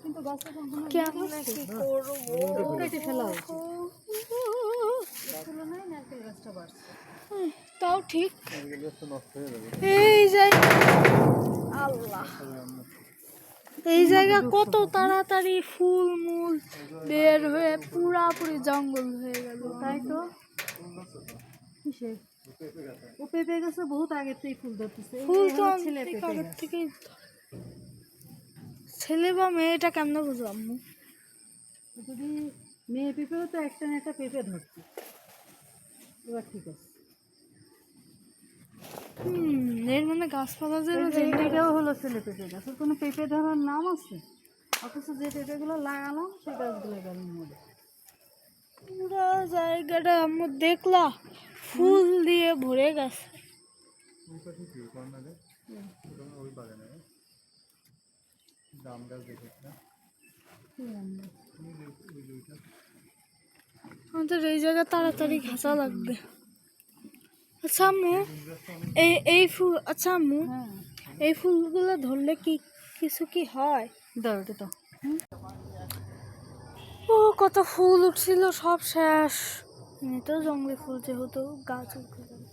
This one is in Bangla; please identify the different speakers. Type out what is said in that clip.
Speaker 1: কিন্তু গাছটা কখনো
Speaker 2: কেমন কি করবো
Speaker 1: কেটে ফেলা উচিত। তুলনায় নারকেল গাছটা বাড়ছে।
Speaker 2: তাও ঠিক। এই জায়গা আল্লাহ, এই জায়গা কত তাড়াতাড়ি ফুল মূল বের হয়ে পুরাপুরি জঙ্গল হয়ে গেল।
Speaker 1: তাই তো কিসে ও পেঁপে গাছে বহুত আগের থেকেই ফুল ধরতেছে।
Speaker 2: ফুল তো
Speaker 1: ছেলে
Speaker 2: অনেক
Speaker 1: পেঁপে
Speaker 2: আগের
Speaker 1: গাছ।
Speaker 2: থেকে। ছেলে বা মেয়েটা কেমন বুঝলাম?
Speaker 1: যদি মেয়ে পেঁপেও তো একটা না একটা পেঁপে ধরছে। এবার ঠিক আছে।
Speaker 2: এর মানে গাছপালা যে
Speaker 1: এটাও হলো ছেলে পেঁপে গাছ। ওর কোনো পেঁপে ধরার নাম আছে? অথচ যে পেঁপেগুলো লাগালাম সেই গাছগুলো গেল মরে।
Speaker 2: পুরা জায়গাটা আমি দেখলা ফুল দিয়ে ভরে গেছে। আমাদের এই জায়গা তাড়াতাড়ি ঘাসা লাগবে। আচ্ছা আম্মু, এই ফুল, আচ্ছা আম্মু,
Speaker 1: হ্যাঁ
Speaker 2: এই ফুলগুলো ধরলে কি কিছু কি হয়?
Speaker 1: দাও এটা তো।
Speaker 2: ও কত ফুল উঠছিল, সব শেষ। এমনিতেও জঙ্গলি ফুল যেহেতু গাছ উঠে যাবে।